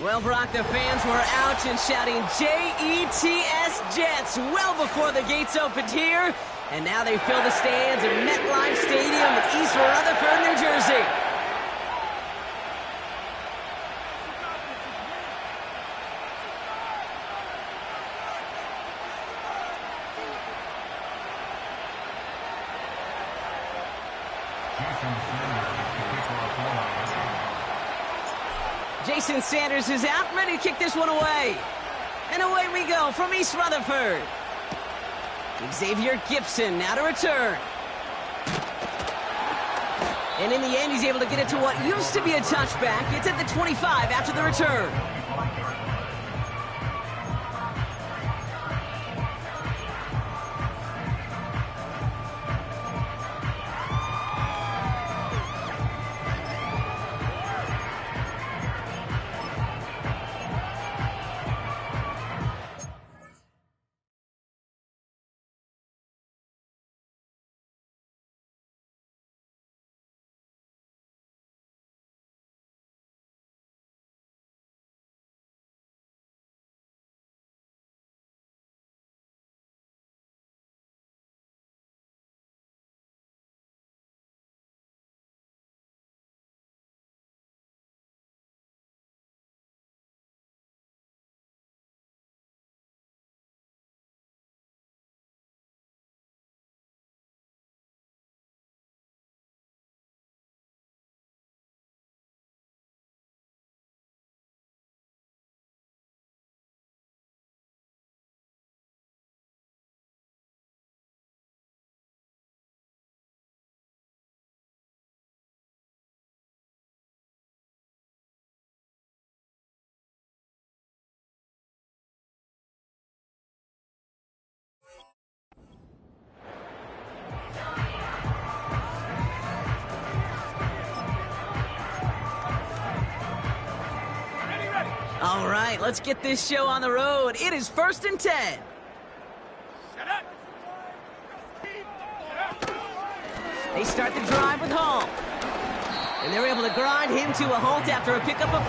Well, Brock, the fans were out and shouting J-E-T-S, Jets, well before the gates opened here. And now they fill the stands at MetLife Stadium in East Rutherford, New Jersey. Jason Sanders is out, ready to kick this one away. And away we go from East Rutherford. Xavier Gibson now to return. And in the end, he's able to get it to what used to be a touchback. It's at the 25 after the return. All right, let's get this show on the road. It is 1st and 10. They start the drive with Hall. And they're able to grind him to a halt after a pickup of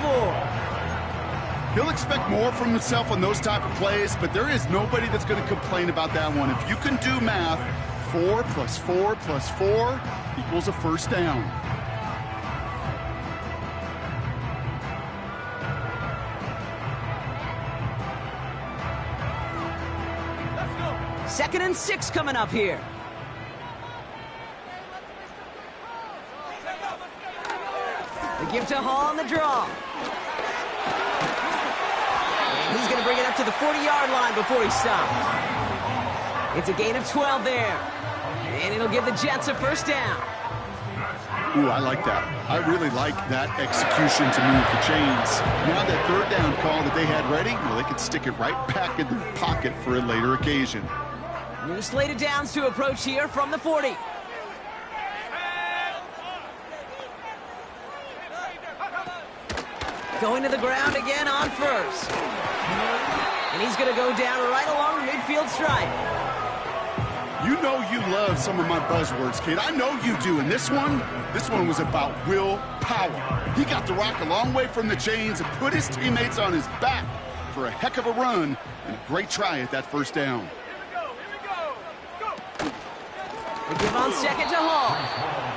4. He'll expect more from himself on those type of plays, but there is nobody that's going to complain about that one. If you can do math, 4 plus 4 plus 4 equals a first down. Second and 6 coming up here. They give to Hall on the draw. And he's going to bring it up to the 40-yard line before he stops. It's a gain of 12 there. And it'll give the Jets a first down. Ooh, I like that. I really like that execution to move the chains. Now that third down call that they had ready, well, they could stick it right back in the pocket for a later occasion. New slate of downs to approach here from the 40. Going to the ground again on first. And he's going to go down right along the midfield stripe. You know you love some of my buzzwords, kid. I know you do. And this one was about willpower. He got the rock a long way from the chains and put his teammates on his back for a heck of a run and a great try at that first down. They give on second to Hall.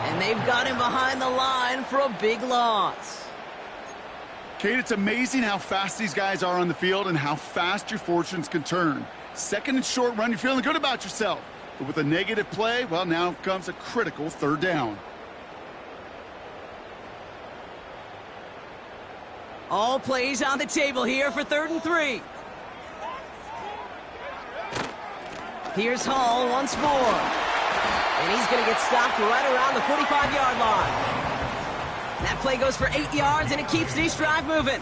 And they've got him behind the line for a big loss. Kate, it's amazing how fast these guys are on the field and how fast your fortunes can turn. Second and short run, you're feeling good about yourself. But with a negative play, well, now comes a critical third down. All plays on the table here for 3rd and 3. Here's Hall once more. And he's going to get stopped right around the 45-yard line. That play goes for 8 yards, and it keeps this drive moving.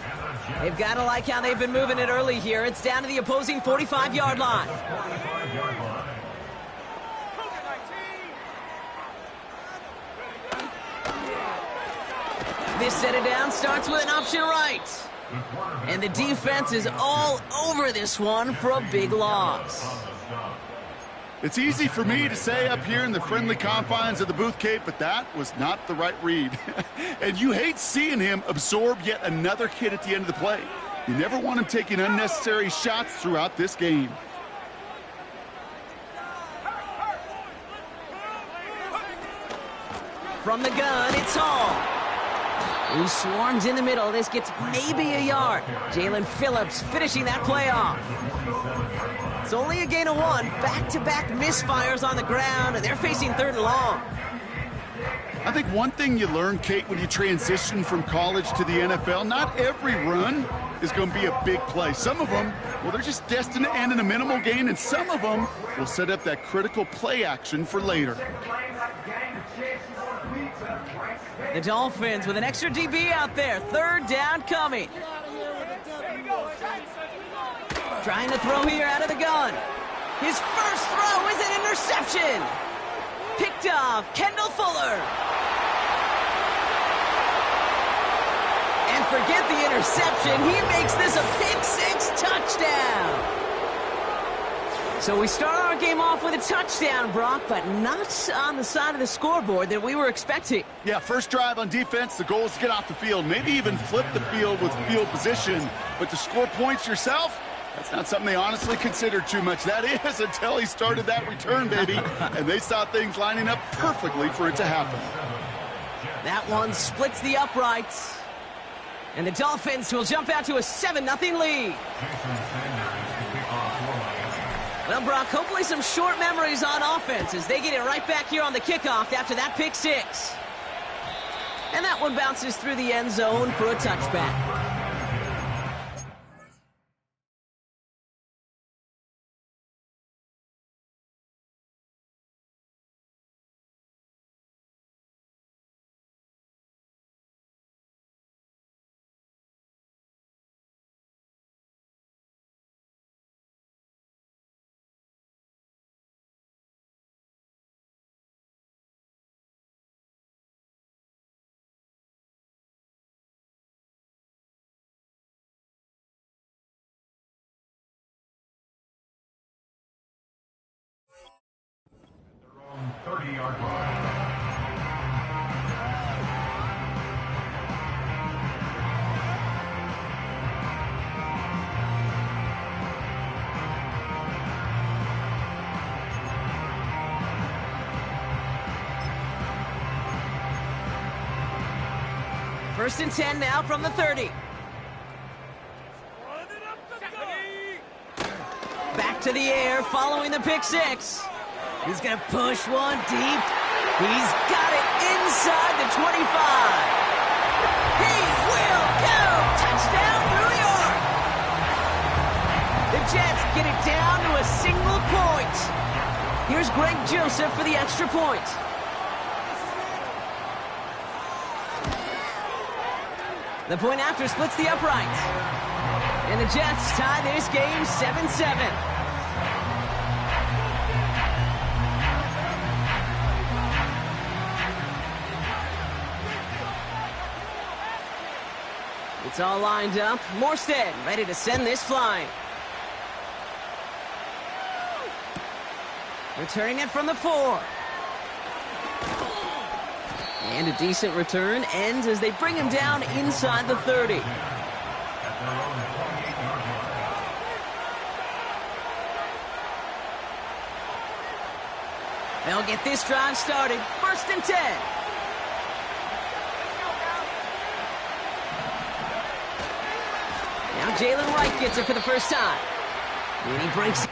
They've got to like how they've been moving it early here. It's down to the opposing 45-yard line. This set of down starts with an option right. And the defense is all over this one for a big loss. It's easy for me to say up here in the friendly confines of the booth, Kate, but that was not the right read. And you hate seeing him absorb yet another hit at the end of the play. You never want him taking unnecessary shots throughout this game. From the gun, it's Hall. Who swarms in the middle. This gets maybe a yard. Jalen Phillips finishing that play off. It's only a gain of 1. Back-to-back misfires on the ground, and they're facing 3rd and long. I think one thing you learn, Kate, when you transition from college to the NFL, not every run is going to be a big play. Some of them, well, they're just destined to end in a minimal gain, and some of them will set up that critical play action for later. The Dolphins with an extra DB out there. 3rd down coming. Trying to throw here out of the gun. His first throw is an interception. Picked off Kendall Fuller. And forget the interception. He makes this a pick-6 touchdown. So we start our game off with a touchdown, Brock, but not on the side of the scoreboard that we were expecting. Yeah, first drive on defense, the goal is to get off the field, maybe even flip the field with field position. But to score points yourself, that's not something they honestly considered too much. That is until he started that return, baby. And they saw things lining up perfectly for it to happen. That one splits the uprights. And the Dolphins will jump out to a 7-0 lead. Well, Brock, hopefully some short memories on offense as they get it right back here on the kickoff after that pick-6. And that one bounces through the end zone for a touchback. From 30-yard line. First and 10 now from the 30. Back to the air following the pick-6. He's going to push one deep. He's got it inside the 25. He will go! Touchdown, New York! The Jets get it down to a single point. Here's Greg Joseph for the extra point. The point after splits the upright. And the Jets tie this game 7-7. It's all lined up. Morstead ready to send this flying. Returning it from the 4. And a decent return ends as they bring him down inside the 30. They'll get this drive started. First and 10. Now Jalen Wright gets it for the first time. And he breaks.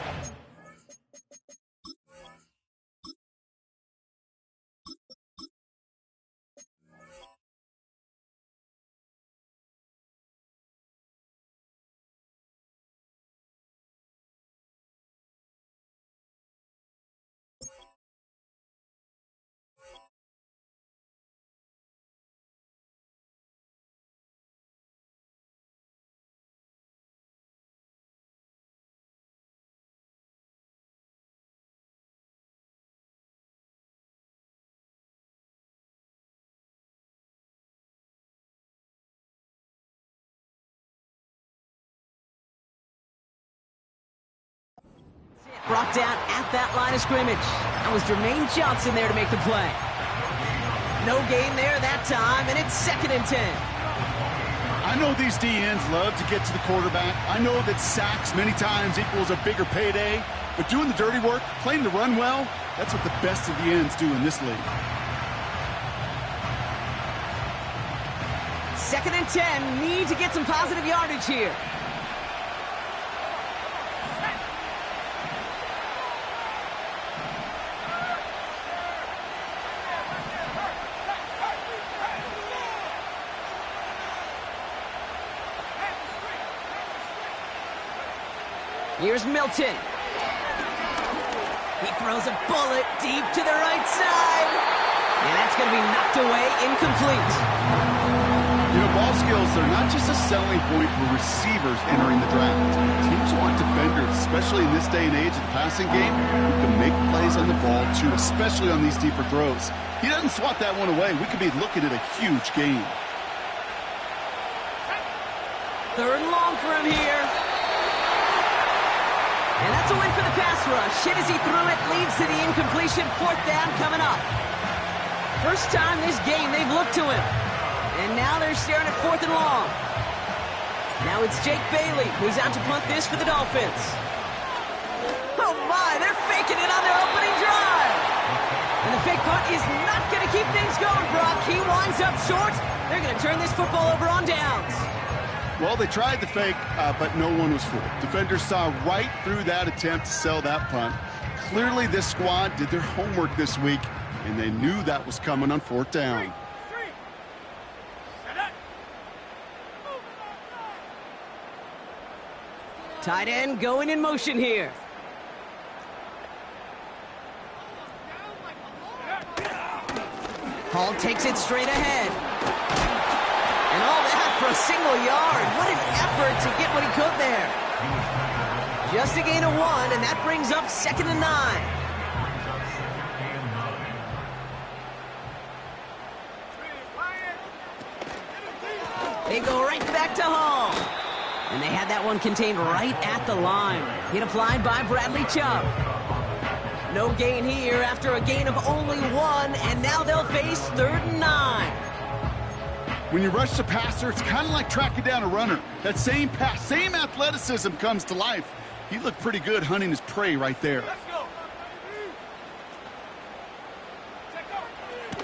Brought down at that line of scrimmage. That was Jermaine Johnson there to make the play. No gain there that time, and it's 2nd and 10. I I know these DNs love to get to the quarterback. I know that sacks many times equals a bigger payday. But doing the dirty work, playing the run well, that's what the best of the ends do in this league. 2nd and 10. Need to get some positive yardage here. Here's Milton. He throws a bullet deep to the right side. And that's going to be knocked away, incomplete. You know, ball skills, they're not just a selling point for receivers entering the draft. Teams want defenders, especially in this day and age of the passing game, who can make plays on the ball, too, especially on these deeper throws. He doesn't swat that one away. We could be looking at a huge game. 3rd and long for him here. And that's a win for the pass rush. Hit as he threw it, leads to the incompletion. 4th down coming up. First time this game they've looked to him. And now they're staring at 4th and long. Now it's Jake Bailey who's out to punt this for the Dolphins. Oh my, they're faking it on their opening drive. And the fake punt is not going to keep things going, Brock. He winds up short. They're going to turn this football over on downs. Well, they tried the fake, but no one was fooled. Defenders saw right through that attempt to sell that punt. Clearly, this squad did their homework this week, and they knew that was coming on 4th down. Tight end going in motion here. Hall takes it straight ahead. And all that for a single yard. What an effort to get what he could there. Just a gain of 1, and that brings up 2nd and 9. They go right back to Hall. And they had that one contained right at the line. Hit applied by Bradley Chubb. No gain here after a gain of only 1, and now they'll face 3rd and 9. When you rush the passer, it's kind of like tracking down a runner. That same pass, same athleticism comes to life. He looked pretty good hunting his prey right there.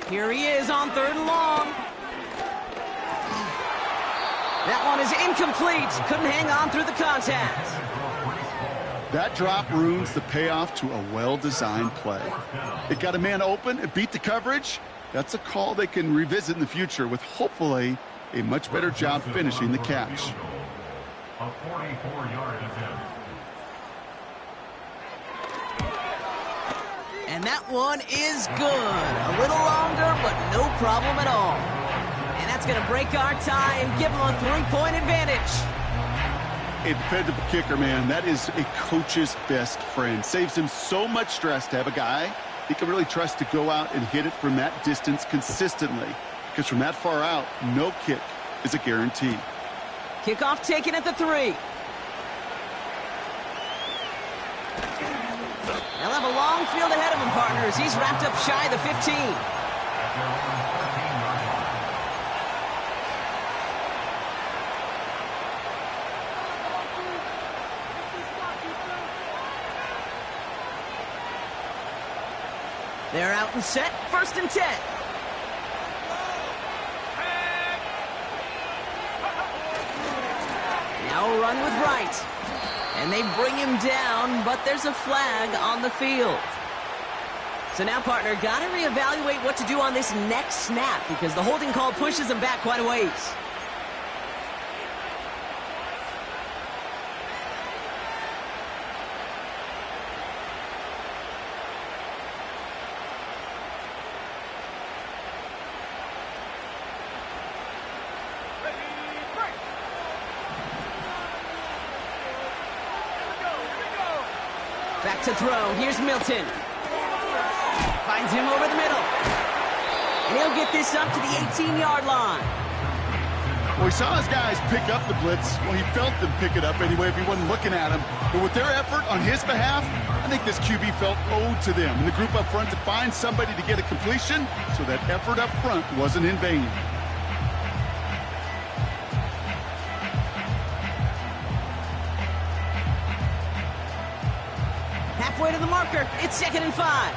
Here he is on 3rd and long. That one is incomplete. Couldn't hang on through the contact. That drop ruins the payoff to a well-designed play. It got a man open, it beat the coverage. That's a call they can revisit in the future with hopefully a much better job finishing the catch. A 44-yard attempt. And that one is good. A little longer, but no problem at all. And that's going to break our tie and give them a 3-point advantage. A dependable kicker, man. That is a coach's best friend. Saves him so much stress to have a guy he can really trust to go out and hit it from that distance consistently. Because from that far out, no kick is a guarantee. Kickoff taken at the 3. They'll have a long field ahead of him, partners. He's wrapped up shy of the 15. They're out and set. 1st and 10. Now a run with Wright. And they bring him down, but there's a flag on the field. So now, partner, got to reevaluate what to do on this next snap because the holding call pushes him back quite a ways. Back to throw. Here's Milton. Finds him over the middle. And he'll get this up to the 18-yard line. Well, he saw his guys pick up the blitz. Well, he felt them pick it up anyway if he wasn't looking at him. But with their effort on his behalf, I think this QB felt owed to them. And the group up front to find somebody to get a completion, so that effort up front wasn't in vain. halfway to the marker. It's 2nd and 5.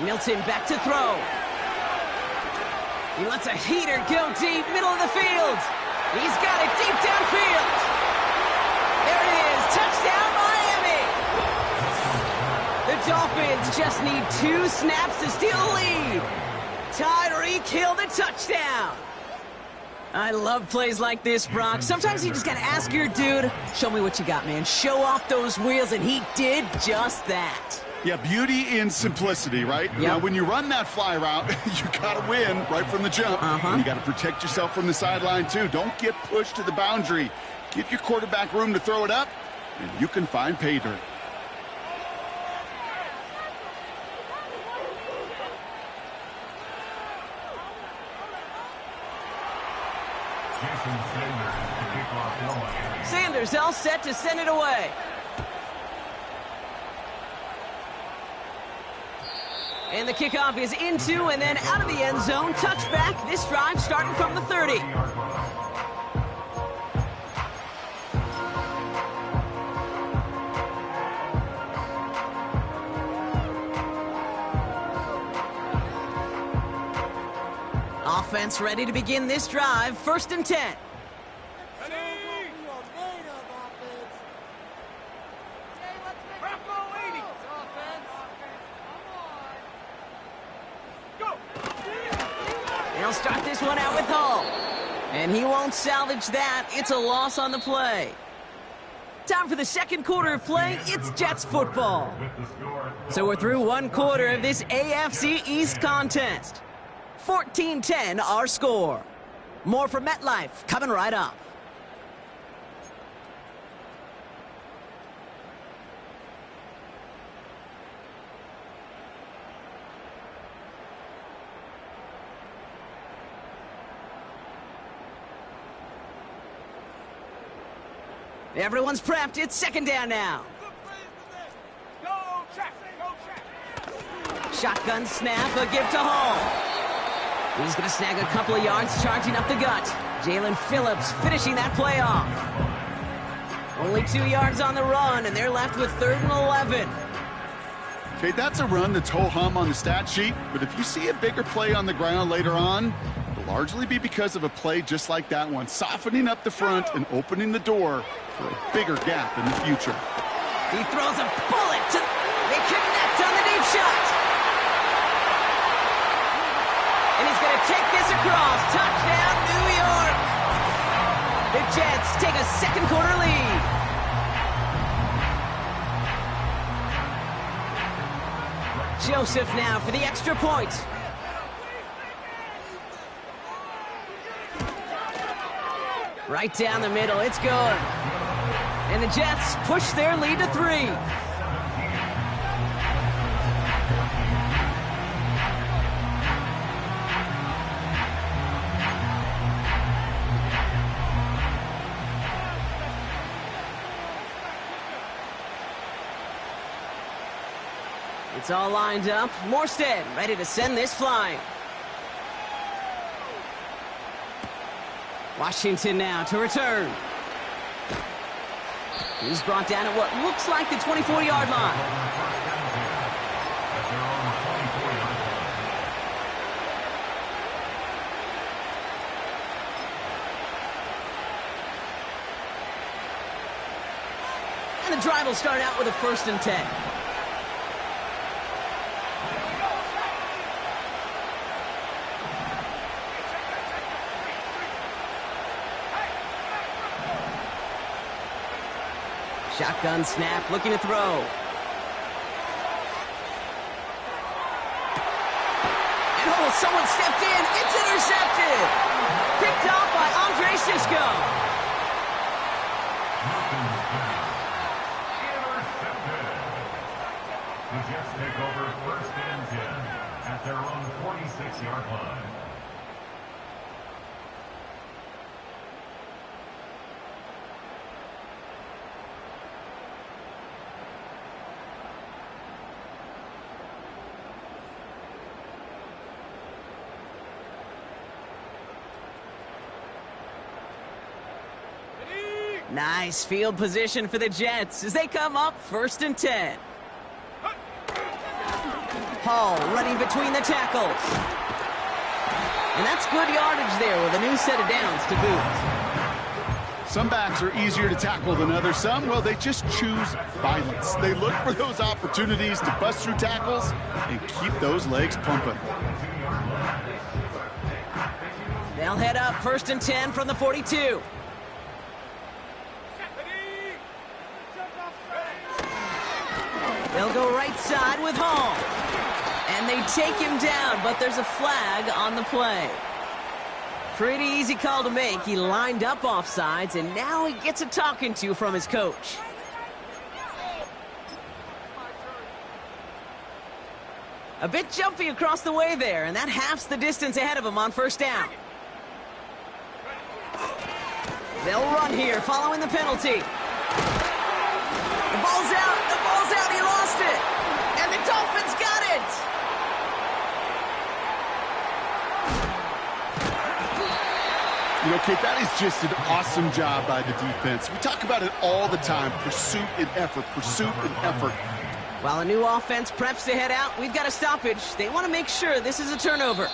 Milton back to throw. He lets a heater go deep, middle of the field. He's got it deep downfield. There it is, touchdown Miami. The Dolphins just need 2 snaps to steal the lead. Tyreek Hill the touchdown. I love plays like this, Brock. Sometimes you just gotta ask your dude, show me what you got, man. Show off those wheels, and he did just that. Yeah, beauty in simplicity, right? Yep. Now, when you run that fly route, you got to win right from the jump. And you got to protect yourself from the sideline, too. Don't get pushed to the boundary. Give your quarterback room to throw it up, and you can find pay dirt. Sanders all set to send it away. And the kickoff is into and then out of the end zone. Touchback. This drive starting from the 30. Offense ready to begin this drive. 1st and 10. They'll start this one out with Hall. And he won't salvage that. It's a loss on the play. Time for the 2nd quarter of play. It's Jets football. So we're through 1 quarter of this AFC East contest. 14-10 our score. More from MetLife coming right up. Everyone's prepped. It's 2nd down now. Shotgun snap, a give to Hall. He's going to snag a couple of yards, charging up the gut. Jalen Phillips finishing that play off. Only 2 yards on the run, and they're left with 3rd and 11. Okay, that's a run that's ho-hum on the stat sheet, but if you see a bigger play on the ground later on, it'll largely be because of a play just like that one, softening up the front and opening the door for a bigger gap in the future. He throws a bullet to... They connect on the deep shot. And he's going to take this across. Touchdown, New York. The Jets take a 2nd quarter lead. Joseph now for the extra point. Right down the middle, it's good. And the Jets push their lead to 3. It's all lined up. Morstead ready to send this flying. Washington now to return. He's brought down at what looks like the 24-yard line. And the drive will start out with a 1st and 10. Shotgun snap, looking to throw. And oh, someone stepped in. It's intercepted. Picked off by Andre Sisco. The Jets take over 1st and 10 at their own 46-yard line. Nice field position for the Jets as they come up 1st and 10. Hall running between the tackles. And that's good yardage there with a new set of downs to boot. Some backs are easier to tackle than others. Some, well, they just choose violence. They look for those opportunities to bust through tackles and keep those legs pumping. They'll head up 1st and 10 from the 42. They'll go right side with Hall. And they take him down, but there's a flag on the play. Pretty easy call to make. He lined up offsides, and now he gets a talking to from his coach. A bit jumpy across the way there, and that halves the distance ahead of him on 1st down. They'll run here following the penalty. The ball's out. The ball's out. He lost it. And the Dolphins got it. You know, Kate, that is just an awesome job by the defense. We talk about it all the time. Pursuit and effort. Pursuit and effort. While a new offense preps to head out, we've got a stoppage. They want to make sure this is a turnover.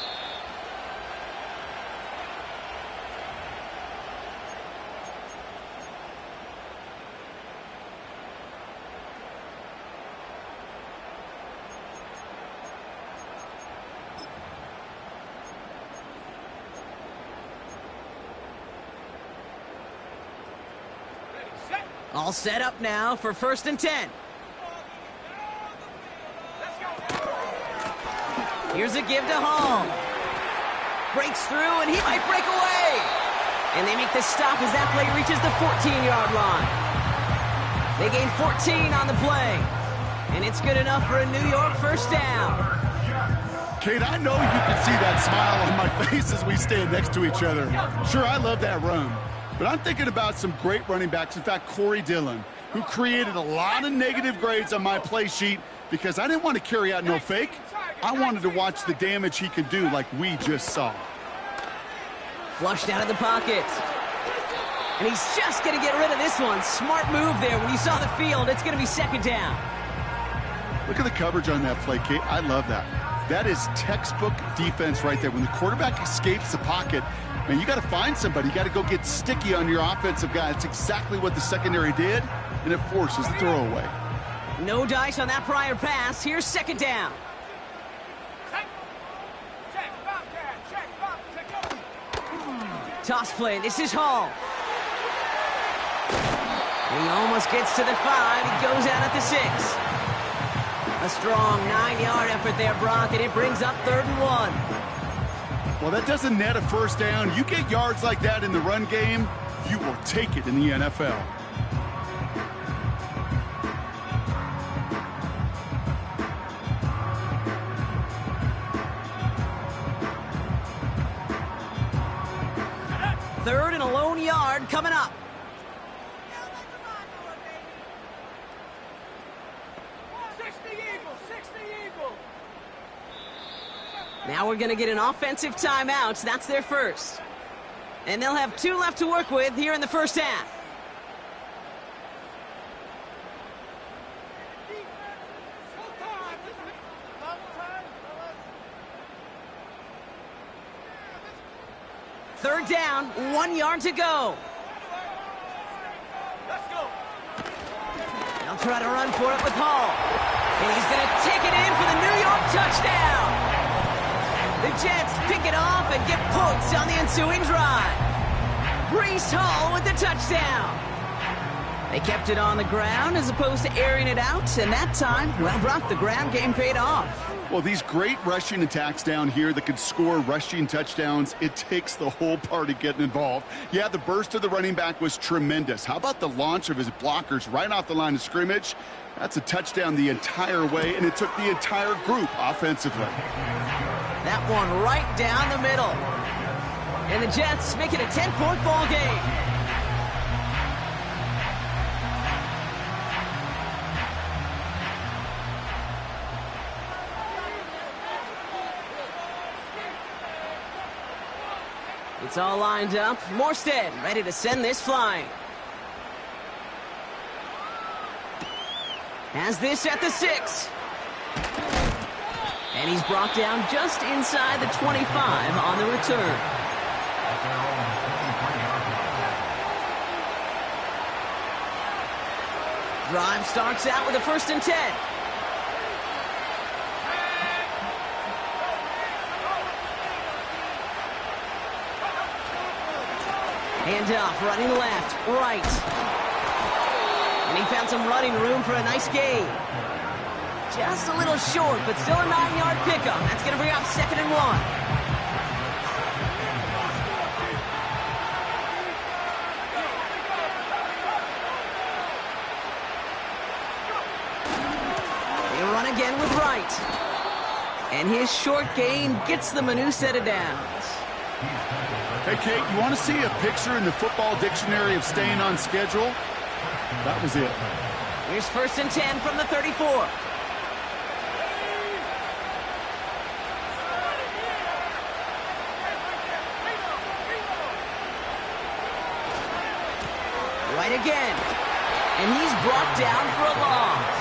All set up now for 1st and 10. Here's a give to Hall. Breaks through, and he might break away. And they make the stop as that play reaches the 14-yard line. They gain 14 on the play. And it's good enough for a New York 1st down. Kate, I know you can see that smile on my face as we stand next to each other. Sure, I love that run. But I'm thinking about some great running backs. In fact, Corey Dillon, who created a lot of negative grades on my play sheet because I didn't want to carry out no fake. I wanted to watch the damage he could do like we just saw. Flushed out of the pocket. And he's just going to get rid of this one. Smart move there. When you saw the field, it's going to be 2nd down. Look at the coverage on that play, Kate. I love that. That is textbook defense right there. When the quarterback escapes the pocket, man, you got to find somebody. You got to go get sticky on your offensive guy. It's exactly what the secondary did, and it forces the throwaway. No dice on that prior pass. Here's 2nd down. Toss play. This is Hall. He almost gets to the 5. He goes out at the 6. A strong 9-yard effort there, Brock, and it brings up 3rd and 1. Well, that doesn't net a 1st down. You get yards like that in the run game, you will take it in the NFL. Third and a lone yard coming up. Now we're going to get an offensive timeout. That's their first. And they'll have 2 left to work with here in the 1st half. Third down, 1 yard to go. They'll try to run for it with Hall. And he's going to take it in for the New York touchdown. The Jets pick it off and get points on the ensuing drive. Breece Hall with the touchdown. They kept it on the ground as opposed to airing it out, and that time, well, Brock, the ground game paid off. Well, these great rushing attacks down here that could score rushing touchdowns, it takes the whole party getting involved. Yeah, the burst of the running back was tremendous. How about the launch of his blockers right off the line of scrimmage? That's a touchdown the entire way, and it took the entire group offensively. That one right down the middle. And the Jets make it a 10-point ball game. It's all lined up. Morstead ready to send this flying. Has this at the 6. And he's brought down just inside the 25 on the return. Drive starts out with a 1st and 10. Hand off, running left, right. And he found some running room for a nice gain. Just a little short, but still a 9-yard pickup. That's going to bring up 2nd and 1. They run again with Wright. And his short gain gets them a new set of downs. Hey, Kate, you want to see a picture in the football dictionary of staying on schedule? That was it. Here's 1st and 10 from the 34. Right again. And he's brought down for a loss.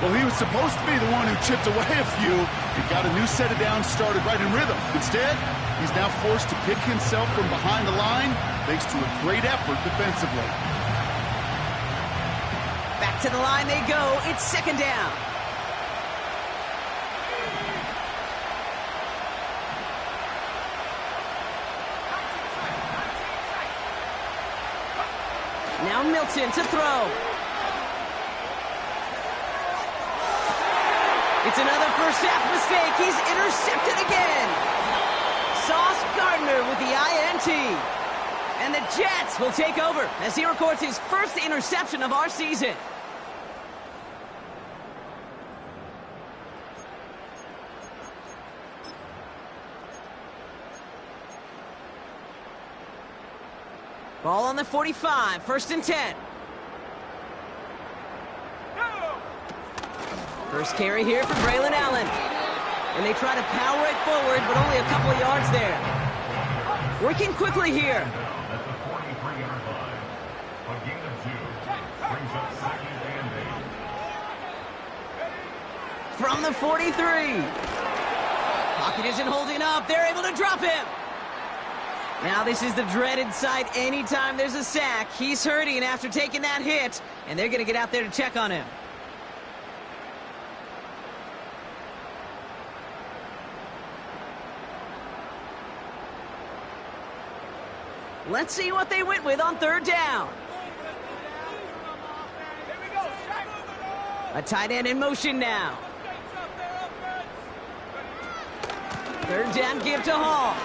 Well, he was supposed to be the one who chipped away a few and got a new set of downs started right in rhythm. Instead, he's now forced to pick himself from behind the line thanks to a great effort defensively. Back to the line they go. It's 2nd down. Now Milton to throw. It's another first half mistake. He's intercepted again. Sauce Gardner with the INT. And the Jets will take over as he records his first interception of our season. Ball on the 45, 1st and 10. First carry here for Braylon Allen. And they try to power it forward, but only a couple of yards there. Working quickly here. At the 43-yard line. A gain of 2. Brings up 2nd and 8. From the 43. Pocket isn't holding up. They're able to drop him. Now this is the dreaded sight anytime there's a sack. He's hurting after taking that hit, and they're going to get out there to check on him. Let's see what they went with on 3rd down. A tight end in motion now. 3rd down give to Hall.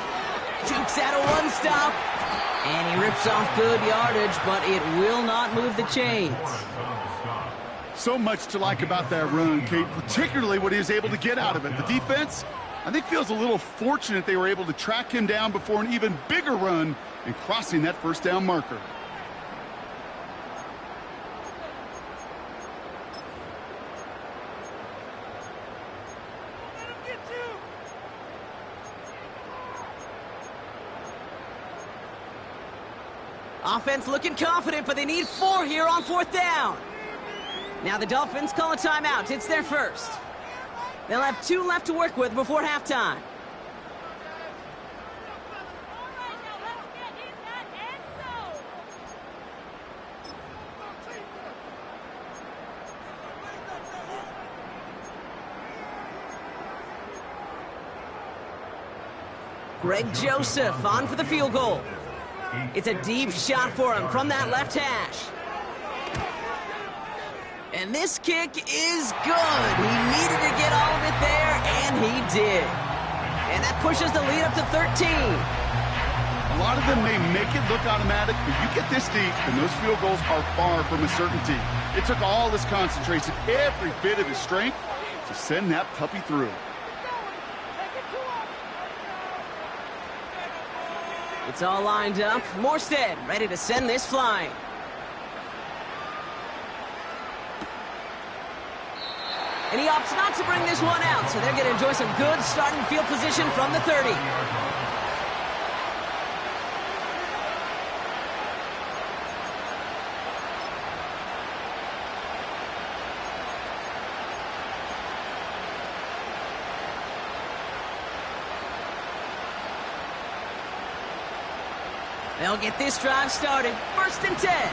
Jukes out a 1-stop. And he rips off good yardage, but it will not move the chains. So much to like about that run, Kate, particularly what he was able to get out of it. The defense, I think, feels a little fortunate they were able to track him down before an even bigger run and crossing that 1st down marker. Offense looking confident, but they need 4 here on 4th down. Now the Dolphins call a timeout. It's their first. They'll have 2 left to work with before halftime. Greg Joseph on for the field goal. It's a deep shot for him from that left hash. And this kick is good. He needed to get all of it there, and he did. And that pushes the lead up to 13. A lot of them may make it look automatic, but you get this deep, and those field goals are far from a certainty. It took all his concentration, every bit of his strength, to send that puppy through. It's all lined up. Morstead ready to send this flying. And he opts not to bring this one out, so they're going to enjoy some good starting field position from the 30. They'll get this drive started. 1st and 10.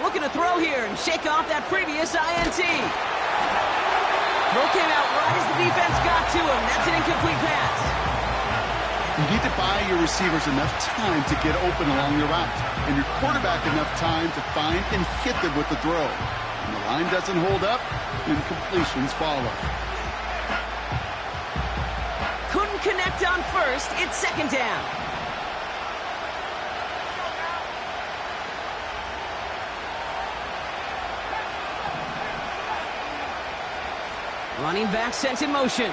Looking to throw here and shake off that previous INT. Throw came out right as the defense got to him. That's an incomplete pass. You need to buy your receivers enough time to get open along the route, and your quarterback enough time to find and hit them with the throw. When the line doesn't hold up, incompletions follow. Couldn't connect on 1st. It's 2nd down. Running back sent in motion.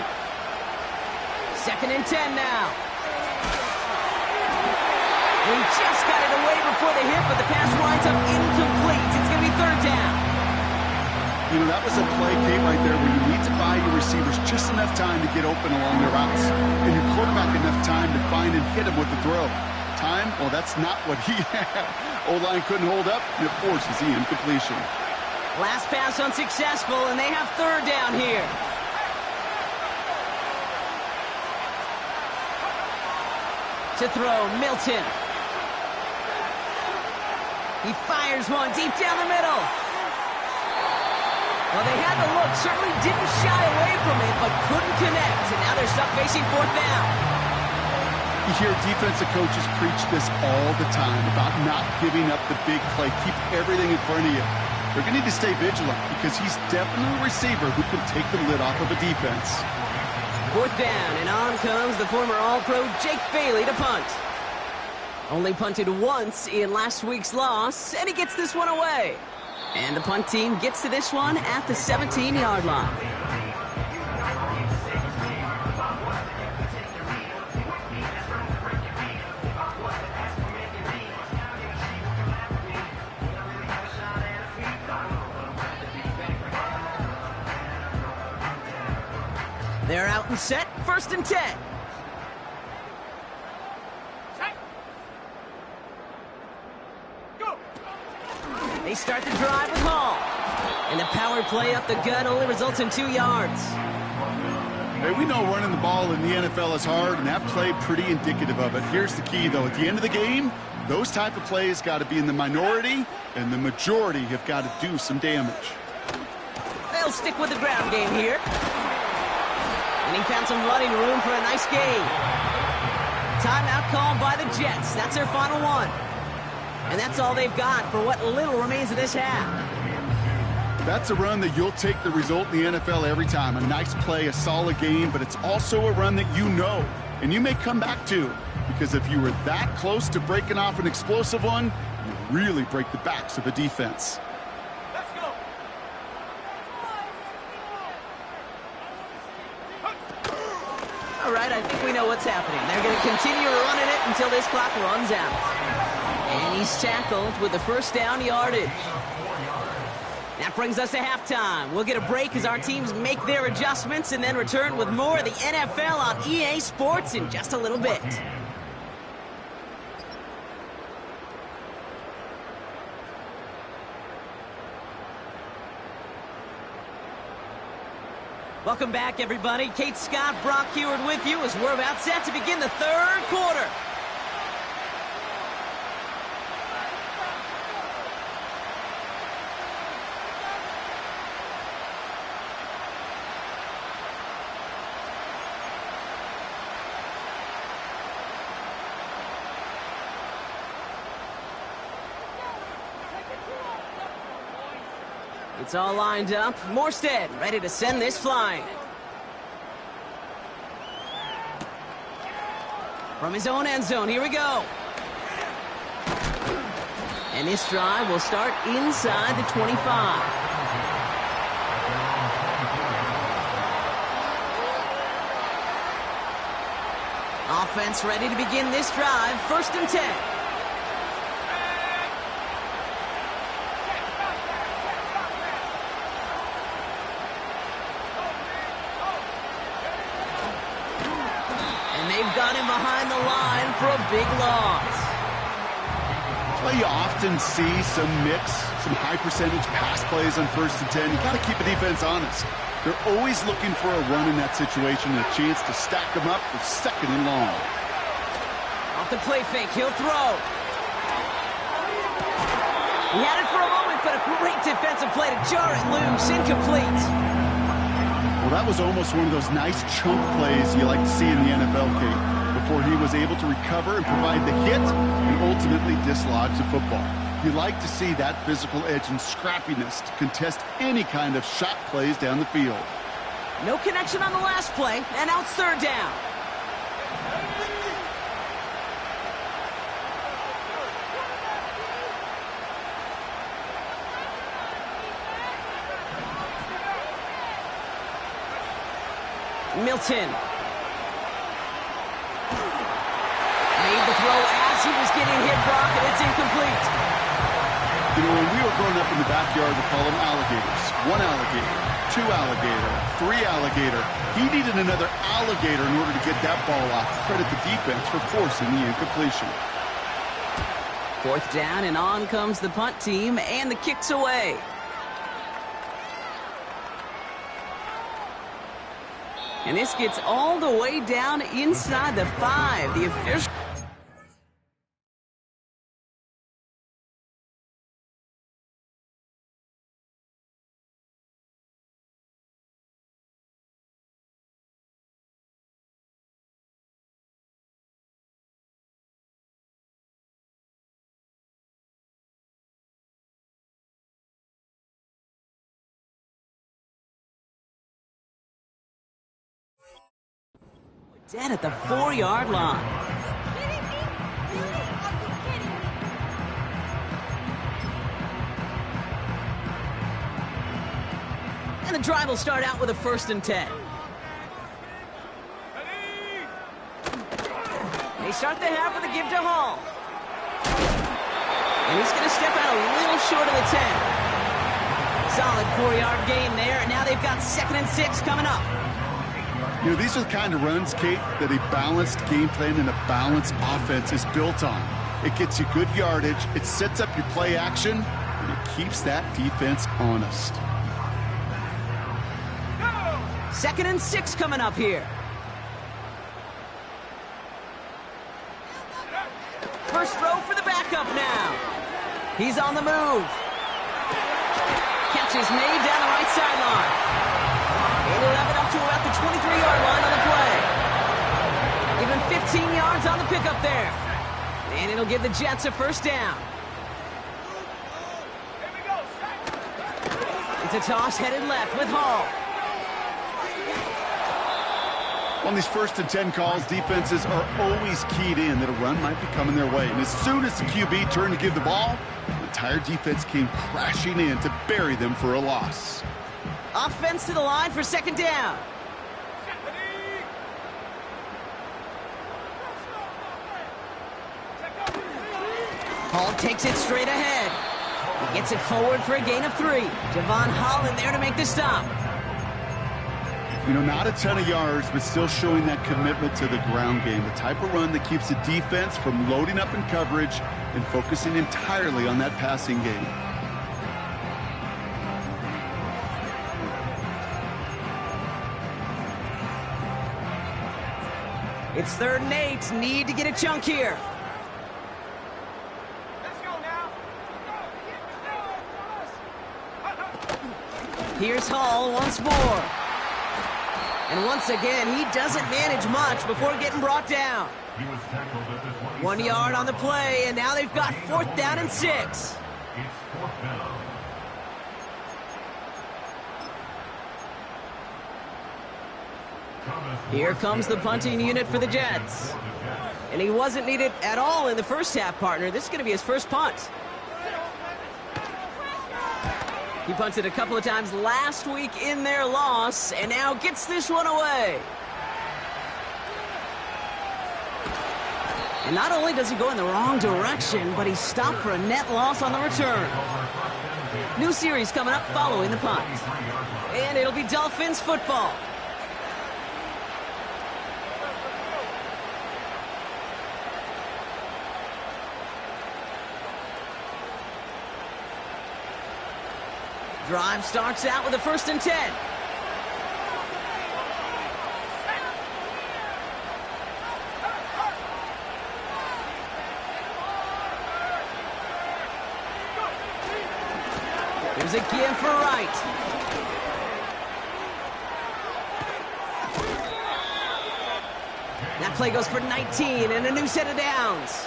2nd and 10 now. He just got it away before the hit, but the pass winds up incomplete. It's going to be 3rd down. You know, that was a play, Kate, right there where you need to buy your receivers just enough time to get open along their routes, and your quarterback enough time to find and hit him with the throw. Time? Well, that's not what he had. O-line couldn't hold up, and it forces the incompletion. Last pass unsuccessful, and they have 3rd down here. To throw, Milton. He fires one deep down the middle. Well, they had the look, certainly didn't shy away from it, but couldn't connect, and now they're stuck facing 4th down. You hear defensive coaches preach this all the time about not giving up the big play. Keep everything in front of you. They're going to need to stay vigilant because he's definitely a receiver who can take the lid off of a defense. 4th down, and on comes the former All-Pro Jake Bailey to punt. Only punted once in last week's loss, and he gets this one away. And the punt team gets to this one at the 17-yard line. They're out and set, 1st and 10. They start the drive with Hall. And the power play up the gut only results in 2 yards. Hey, we know running the ball in the NFL is hard, and that play pretty indicative of it. Here's the key, though. At the end of the game, those type of plays got to be in the minority, and the majority have got to do some damage. They'll stick with the ground game here. And he found some running room for a nice gain. Timeout called by the Jets. That's their final one. And that's all they've got for what little remains of this half. That's a run that you'll take the result in the NFL every time. A nice play, a solid game, but it's also a run that you know and you may come back to. Because if you were that close to breaking off an explosive one, you really break the backs of a defense. Let's go. All right, I think we know what's happening. They're going to continue running it until this clock runs out. And he's tackled with the 1st down yardage. That brings us to halftime. We'll get a break as our teams make their adjustments and then return with more of the NFL on EA Sports in just a little bit. Welcome back, everybody. Kate Scott, Brock Heward with you as we're about set to begin the 3rd quarter. It's all lined up. Morstead ready to send this flying. From his own end zone, here we go. And this drive will start inside the 25. Offense ready to begin this drive. 1st and 10. And they've got him behind the line for a big loss. That's why you often see some mix, some high percentage pass plays on 1st and 10. You got to keep the defense honest. They're always looking for a run in that situation and a chance to stack them up for 2nd and long. Off the play fake, he'll throw. He had it for a moment, but a great defensive play to jar it loose, incomplete. Well, that was almost one of those nice chunk plays you like to see in the NFL, Kate, before he was able to recover and provide the hit and ultimately dislodge the football. You like to see that physical edge and scrappiness to contest any kind of shot plays down the field. No connection on the last play, and now it's 3rd down. Milton. Made the throw as he was getting hit, Brock, and it's incomplete. You know, when we were growing up in the backyard, we call them alligators. 1 alligator, 2 alligator, 3 alligator. He needed another alligator in order to get that ball off. Credit the defense for forcing the incompletion. 4th down, and on comes the punt team, and the kick's away. And this gets all the way down inside the 5. The official... Dead at the 4-yard line. And the drive will start out with a 1st and 10. They start the half with a give to Hall. And he's going to step out a little short of the 10. Solid 4-yard gain there, and now they've got 2nd and 6 coming up. You know, these are the kind of runs, Kate, that a balanced game plan and a balanced offense is built on. It gets you good yardage, it sets up your play action, and it keeps that defense honest. 2nd and 6 coming up here. First throw for the backup now. He's on the move. Catch is made down the right sideline. And he'll have it up to about the 23-yard line on the play. Give him 15 yards on the pickup there. And it'll give the Jets a 1st down. It's a toss headed left with Hall. On these 1st and 10 calls, defenses are always keyed in that a run might be coming their way. And as soon as the QB turned to give the ball, the entire defense came crashing in to bury them for a loss. Offense to the line for 2nd down. Hall takes it straight ahead. He gets it forward for a gain of 3. Javon Holland there to make the stop. You know, not a ton of yards, but still showing that commitment to the ground game. The type of run that keeps the defense from loading up in coverage and focusing entirely on that passing game. It's 3rd and 8. Need to get a chunk here. Let's go now. Here's Hall once more. And once again, he doesn't manage much before getting brought down. He was tackled at the 27. 1 yard on the play, and now they've got 4th down and 6. It's 4th down. Here comes the punting unit for the Jets. And he wasn't needed at all in the first half, partner. This is going to be his first punt. He punted a couple of times last week in their loss, and now gets this one away. And not only does he go in the wrong direction, but he's stopped for a net loss on the return. New series coming up following the punt. And it'll be Dolphins football. Drive starts out with a 1st and 10. Here's a give for Wright. That play goes for 19 and a new set of downs.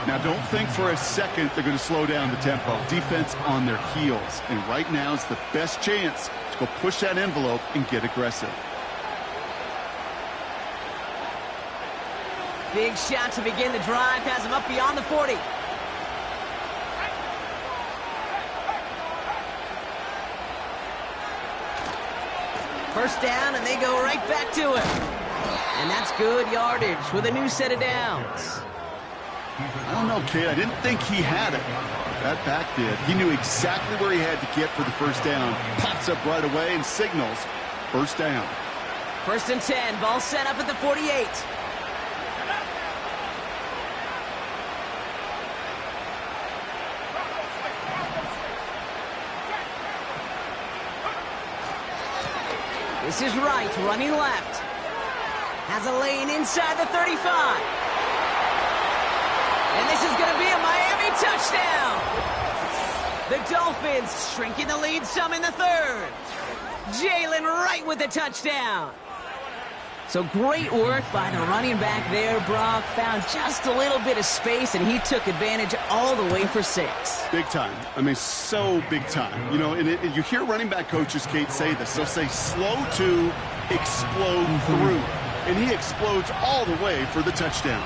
Now, don't think for a second they're going to slow down the tempo. Defense on their heels. And right now is the best chance to go push that envelope and get aggressive. Big shot to begin the drive. Has him up beyond the 40. First down, and they go right back to it. And that's good yardage with a new set of downs. I don't know, kid. I didn't think he had it. That back did. He knew exactly where he had to get for the first down. Pops up right away and signals first down. 1st and 10. Ball set up at the 48. This is Wright running left. Has a lane inside the 35. And this is going to be a Miami touchdown. The Dolphins shrinking the lead some in the 3rd. Jalen Wright with the touchdown. So great work by the running back there. Brock found just a little bit of space, and he took advantage all the way for 6. Big time. I mean, so big time. You know, and you hear running back coaches, Kate, say this. They'll say slow to explode through. And he explodes all the way for the touchdown.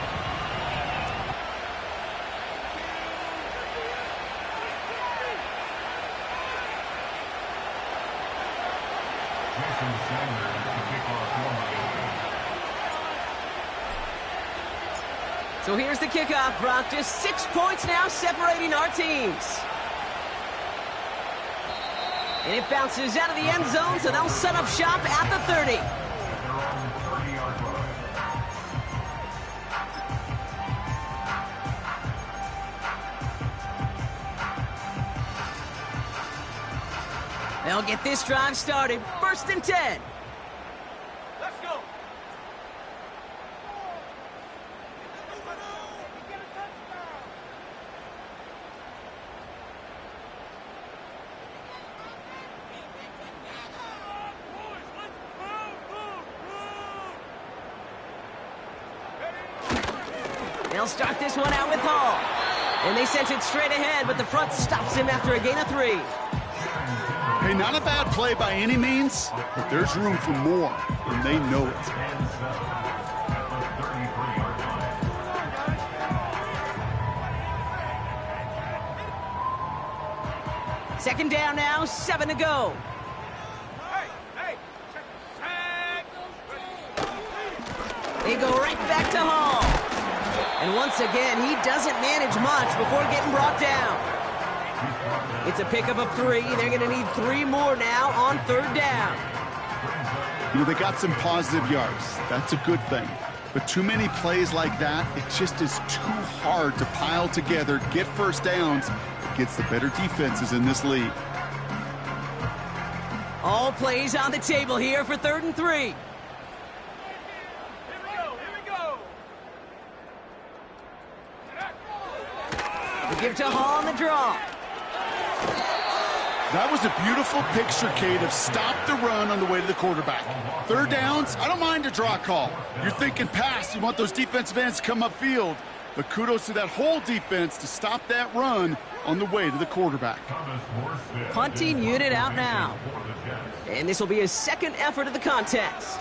So here's the kickoff, Brock. Just 6 points now separating our teams. And it bounces out of the end zone, so they'll set up shop at the 30. They'll get this drive started. 1st and 10. Let's go. They'll start this one out with Hall. And they sent it straight ahead, but the front stops him after a gain of 3. Hey, not a bad play by any means, but there's room for more, and they know it. Second down now, 7 to go. They go right back to Hall. And once again, he doesn't manage much before getting brought down. It's a pickup of 3. They're going to need 3 more now on 3rd down. You know, they got some positive yards. That's a good thing. But too many plays like that, it just is too hard to pile together, get first downs against the better defenses in this league. All plays on the table here for 3rd and 3. Here we go. They give to Hall on the draw. That was a beautiful picture, Kate, of stop the run on the way to the quarterback. 3rd downs, I don't mind a draw call. You're thinking pass, you want those defensive ends to come upfield. But kudos to that whole defense to stop that run on the way to the quarterback. Punting unit out now. And this will be his 2nd effort of the contest.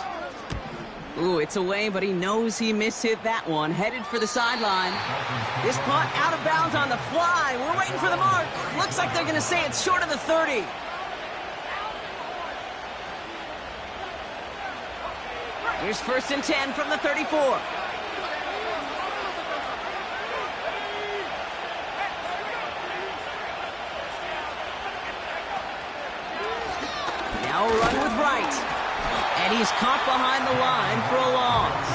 Ooh, it's away, but he knows he mishit that one. Headed for the sideline. This punt out of bounds on the fly. We're waiting for the mark. Looks like they're going to say it's short of the 30. Here's 1st and 10 from the 34. Now a run with Wright. And he's caught behind the line for a loss.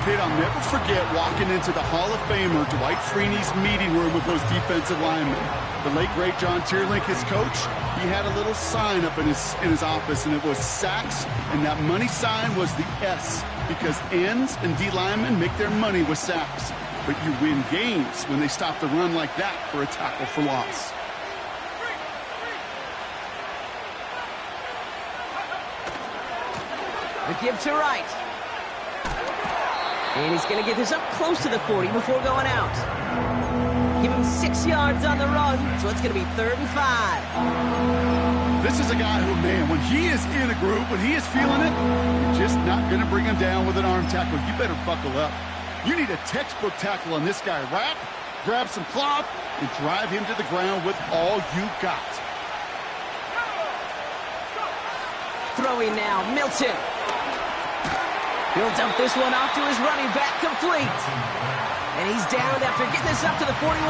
Kid, I'll never forget walking into the Hall of Famer Dwight Freeney's meeting room with those defensive linemen. The late, great John Tierlink, his coach, he had a little sign up in his office, and it was sacks, and that money sign was the S, because ends and D linemen make their money with sacks. But you win games when they stop the run like that for a tackle for loss. The give to right. And he's going to get this up close to the 40 before going out. Give him 6 yards on the run, so it's going to be 3rd and 5. This is a guy who, man, when he is in a group, when he is feeling it, you're just not going to bring him down with an arm tackle. You better buckle up. You need a textbook tackle on this guy. Wrap, grab some cloth, and drive him to the ground with all you got. Throwing now, Milton. He'll dump this one off to his running back, complete. And he's down after getting this up to the 41. You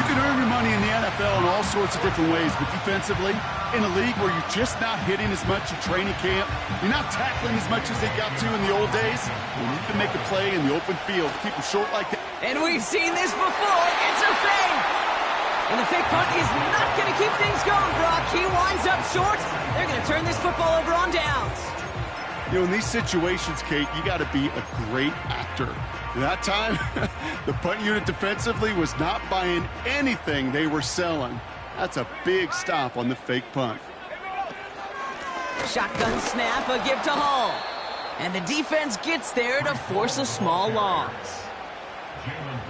can earn your money in the NFL in all sorts of different ways, but defensively, in a league where you're just not hitting as much in training camp, you're not tackling as much as they got to in the old days, when you can make a play in the open field, keep it short like that. And we've seen this before. It's a fake. And the fake punt is not going to keep things going, Brock. He winds up short. They're going to turn this football over on downs. You know, in these situations, Kate, you got to be a great actor. That time, the punt unit defensively was not buying anything they were selling. That's a big stop on the fake punt. Shotgun snap, a give to Hall. And the defense gets there to force a small loss.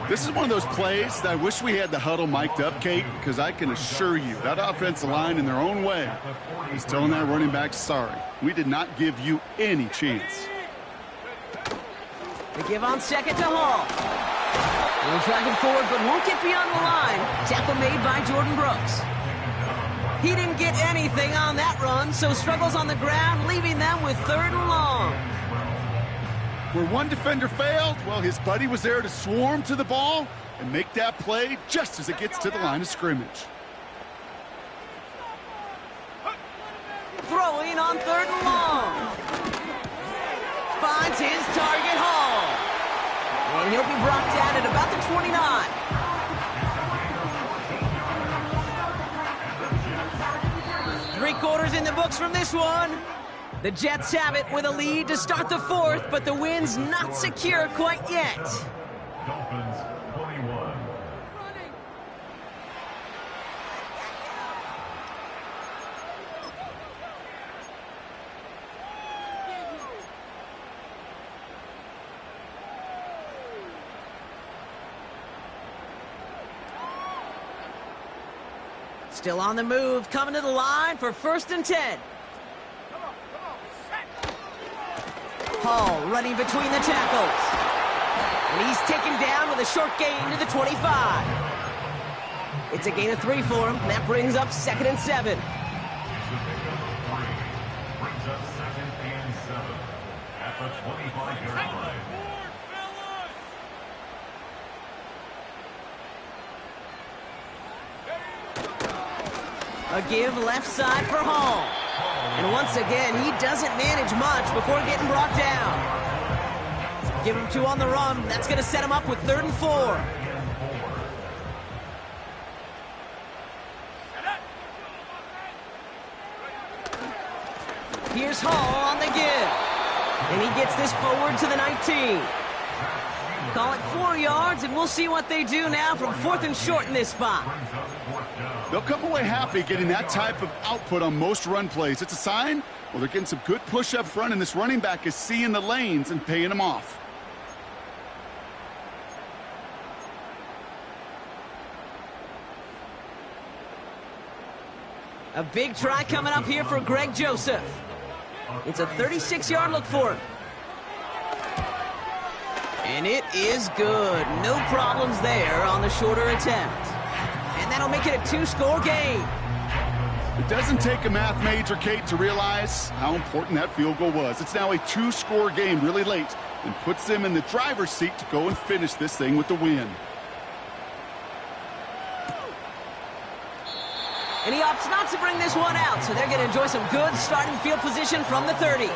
This is one of those plays that I wish we had the huddle mic'd up, Kate, because I can assure you that offensive line in their own way is telling that running back, sorry, we did not give you any chance. The give on second to Hall. He'll drive it forward, but won't get beyond the line. Tackle made by Jordan Brooks. He didn't get anything on that run, so struggles on the ground, leaving them with 3rd and long. Where one defender failed, well, his buddy was there to swarm to the ball and make that play just as it gets to the line of scrimmage. Throwing on 3rd and long. Finds his target, Hall. And he'll be brought down at about the 29. 3 quarters in the books from this one. The Jets have it with a lead to start the 4th, but the win's not secure quite yet. Dolphins 21. Still on the move, coming to the line for 1st and 10. Hall running between the tackles. And he's taken down with a short gain to the 25. It's a gain of 3 for him. That brings up 2nd and 7. Brings up 2nd and 7 at the 25-yard line. A give left side for Hall. And once again, he doesn't manage much before getting brought down. Give him 2 on the run. That's going to set him up with 3rd and 4. Here's Hall on the give. And he gets this forward to the 19. Call it 4 yards, and we'll see what they do now from 4th and short in this spot. They'll come away happy getting that type of output on most run plays. It's a sign, well, they're getting some good push up front, and this running back is seeing the lanes and paying them off. A big try coming up here for Greg Joseph. It's a 36-yard look for him. And it is good. No problems there on the shorter attempt. And that'll make it a 2-score game. It doesn't take a math major, Kate, to realize how important that field goal was. It's now a 2-score game really late and puts them in the driver's seat to go and finish this thing with the win. And he opts not to bring this one out, so they're going to enjoy some good starting field position from the 30.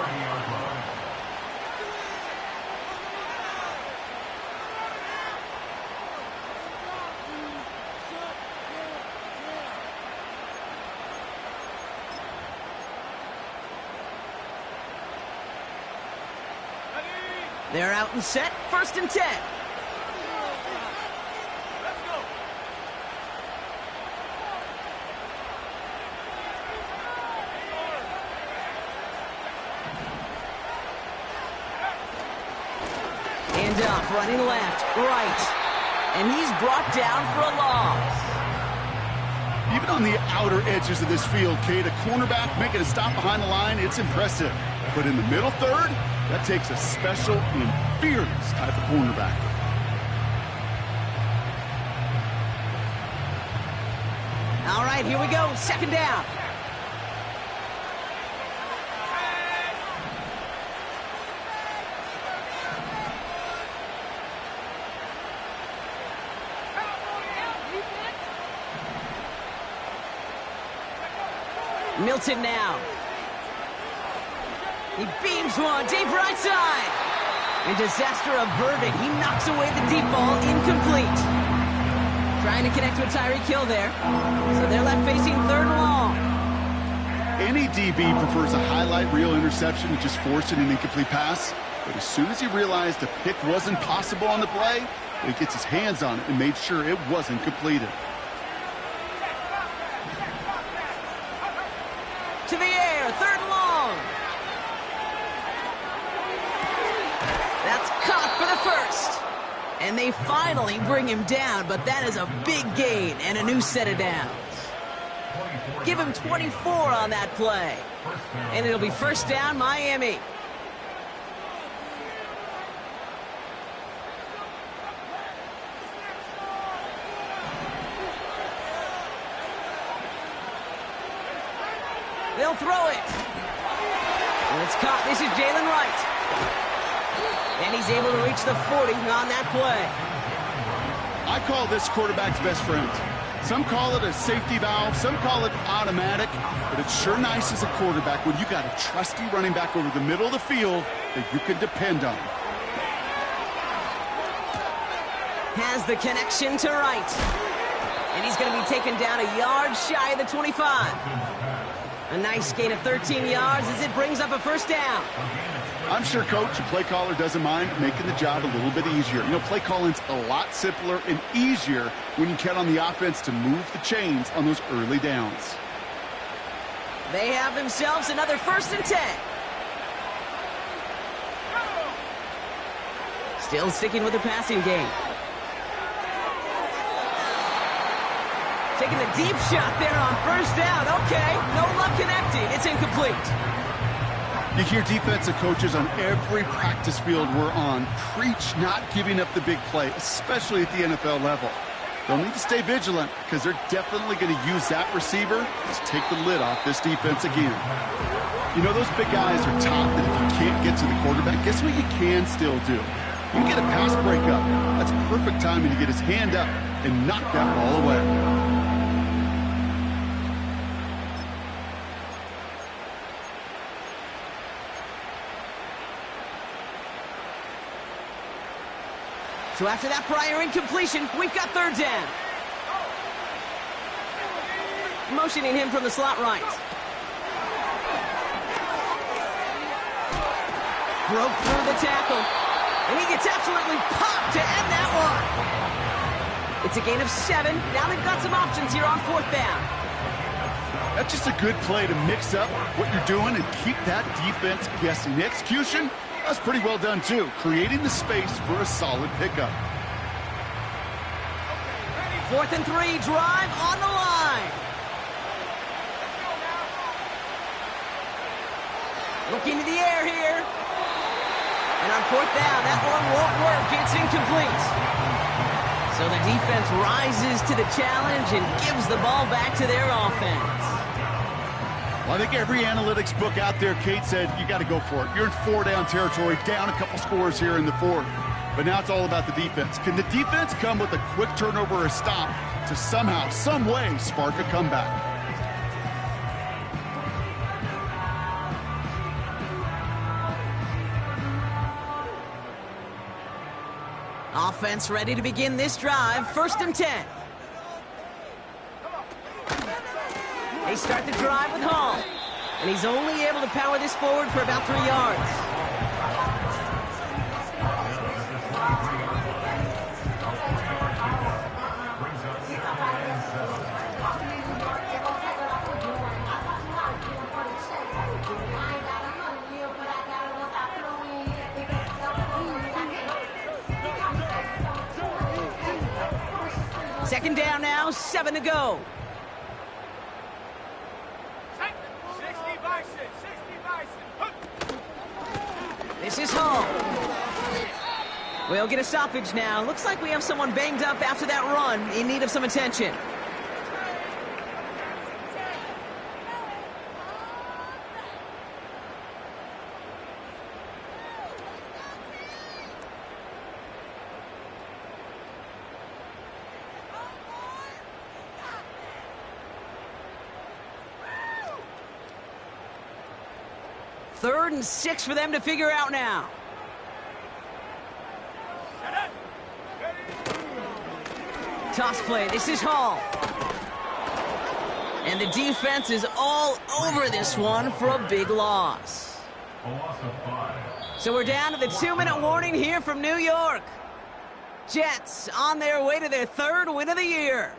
They're out and set, 1st and 10. Let's go. Hand off, running left, right. And he's brought down for a loss. Even on the outer edges of this field, Kate, a cornerback making a stop behind the line, it's impressive. But in the middle third, that takes a special and fearless type of cornerback. All right, here we go, 2nd down. Milton now. He beams one, deep right side. And disaster averted. He knocks away the deep ball, incomplete. Trying to connect with Tyreek Hill there. So they're left facing 3rd and long. Any DB prefers a highlight reel interception to just forcing an incomplete pass. But as soon as he realized a pick wasn't possible on the play, he gets his hands on it and made sure it wasn't completed. To the air, 3rd and long. That's caught for the 1st. And they finally bring him down, but that is a big gain and a new set of downs. Give him 24 on that play. And it'll be 1st down, Miami. They'll throw it. And it's caught. This is Jalen Wright. And he's able to reach the 40 on that play. I call this quarterback's best friend. Some call it a safety valve, some call it automatic, but it's sure nice as a quarterback when you got a trusty running back over the middle of the field that you can depend on. Has the connection to Wright. And he's going to be taken down a yard shy of the 25. A nice gain of 13 yards as it brings up a 1st down. I'm sure, Coach, the play caller doesn't mind making the job a little bit easier. You know, play calling's a lot simpler and easier when you count on the offense to move the chains on those early downs. They have themselves another 1st and 10. Still sticking with the passing game. Taking the deep shot there on 1st down. Okay, no luck connecting. It's incomplete. You hear defensive coaches on every practice field we're on preach not giving up the big play, especially at the NFL level. They'll need to stay vigilant because they're definitely going to use that receiver to take the lid off this defense again. You know, those big guys are taught that if you can't get to the quarterback, guess what you can still do? You can get a pass breakup. That's perfect timing to get his hand up and knock that ball away. So after that prior incompletion, we've got 3rd down. Motioning him from the slot right. Broke through the tackle. And he gets absolutely popped to end that one. It's a gain of 7. Now they've got some options here on 4th down. That's just a good play to mix up what you're doing and keep that defense guessing. The execution, that's pretty well done, too. Creating the space for a solid pickup. 4th and 3, drive on the line. Looking to the air here. And on 4th down, that one won't work. It's incomplete. So the defense rises to the challenge and gives the ball back to their offense. Well, I think every analytics book out there, Kate, said you got to go for it. You're in 4-down territory, down a couple scores here in the 4th. But now it's all about the defense. Can the defense come with a quick turnover or a stop to somehow, some way, spark a comeback? Offense ready to begin this drive. 1st and 10. They start the drive with Hall. And he's only able to power this forward for about 3 yards. Second down now, 7 to go. 60 Bison, 60 Bison. This is Hall. We'll get a stoppage now. Looks like we have someone banged up after that run, in need of some attention. Third and 6 for them to figure out now. Toss play. This is Hall. And the defense is all over this one for a big loss. A loss of 5. So we're down to the 2-minute warning here from New York. Jets on their way to their 3rd win of the year.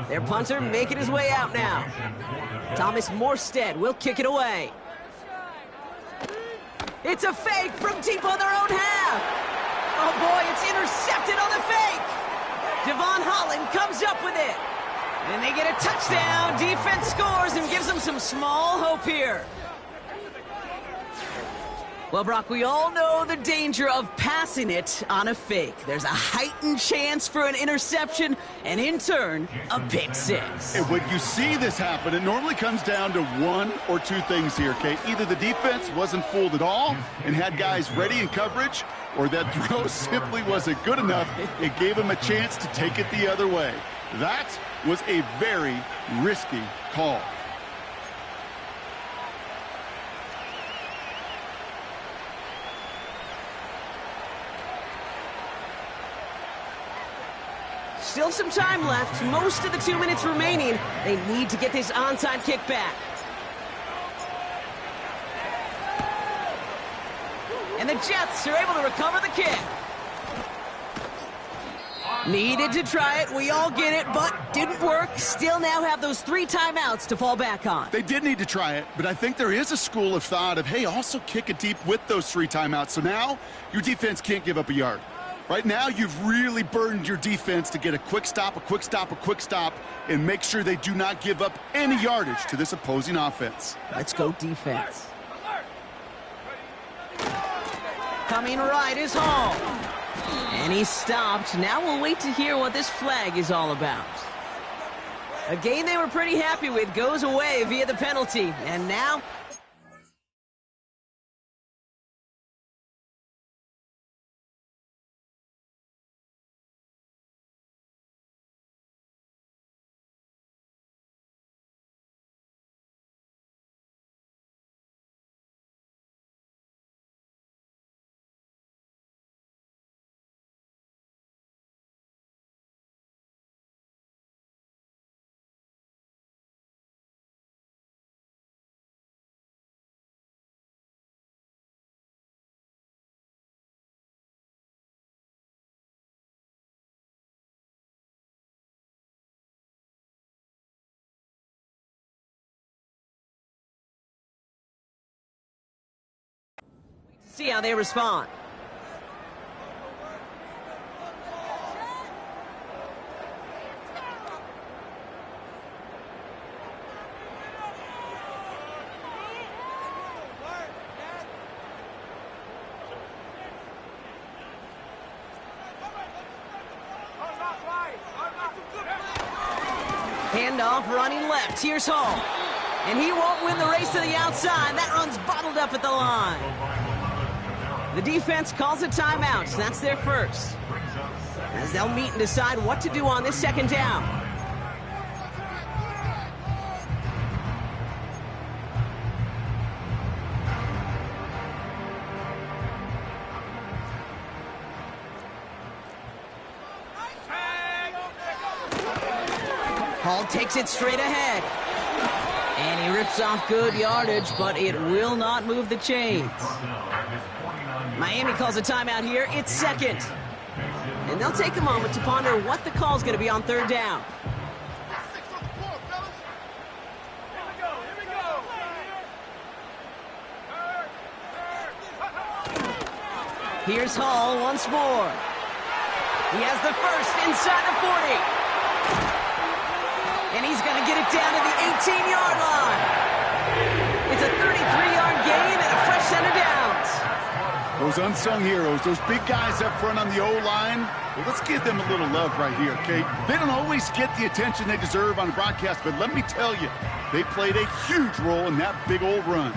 Their punter making his way out now. Thomas Morstead will kick it away. It's a fake from deep on their own half. Oh boy, it's intercepted on the fake. Devon Holland comes up with it. And they get a touchdown. Defense scores and gives them some small hope here. Well, Brock, we all know the danger of passing it on a fake. There's a heightened chance for an interception, and in turn, a pick six. And when you see this happen, it normally comes down to one or two things here, Kate. Either the defense wasn't fooled at all and had guys ready in coverage, or that throw simply wasn't good enough. It gave them a chance to take it the other way. That was a very risky call. Still some time left. Most of the 2 minutes remaining. They need to get this onside kick back. And the Jets are able to recover the kick. Needed to try it. We all get it, but didn't work. Still now have those 3 timeouts to fall back on. They did need to try it, but I think there is a school of thought of, hey, also kick it deep with those 3 timeouts. So now your defense can't give up a yard. Right now, you've really burdened your defense to get a quick stop, a quick stop, a quick stop, and make sure they do not give up any yardage to this opposing offense. Let's go defense. Coming right is Hall. And he's stopped. Now we'll wait to hear what this flag is all about. A game they were pretty happy with goes away via the penalty. And now... see how they respond. Handoff running left. Here's Hall. And he won't win the race to the outside. That run's bottled up at the line. The defense calls a timeout. That's their first. As they'll meet and decide what to do on this second down. Hall takes it straight ahead. And he rips off good yardage, but it will not move the chains. Miami calls a timeout here. It's second. And they'll take a moment to ponder what the call's going to be on third down. Here's Hall once more. He has the first inside the 40. And he's going to get it down to the 18-yard line. It's a 33-yard gain and a fresh set of downs. Those unsung heroes, those big guys up front on the O-line, well, let's give them a little love right here, okay? They don't always get the attention they deserve on the broadcast, but let me tell you, they played a huge role in that big old run.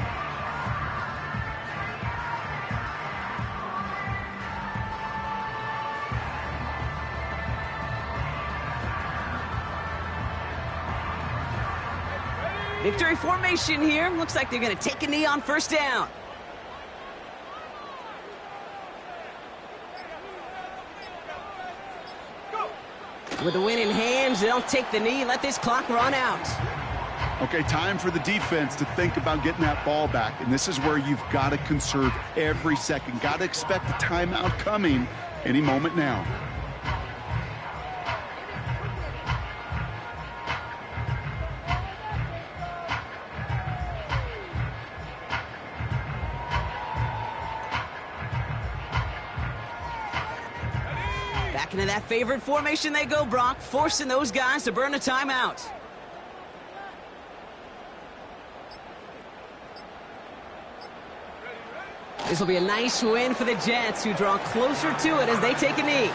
Victory formation here. Looks like they're going to take a knee on first down. With the win in hand, they'll take the knee, let this clock run out. Okay, time for the defense to think about getting that ball back. And this is where you've got to conserve every second. Got to expect a timeout coming any moment now. Back into that favorite formation they go, Brock, forcing those guys to burn a timeout. This will be a nice win for the Jets, who draw closer to it as they take a knee.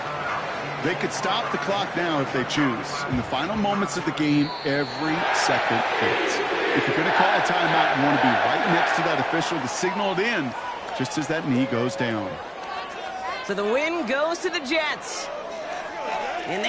They could stop the clock now if they choose. In the final moments of the game, every second counts. If you're going to call a timeout, you want to be right next to that official to signal it in just as that knee goes down. So the win goes to the Jets. And they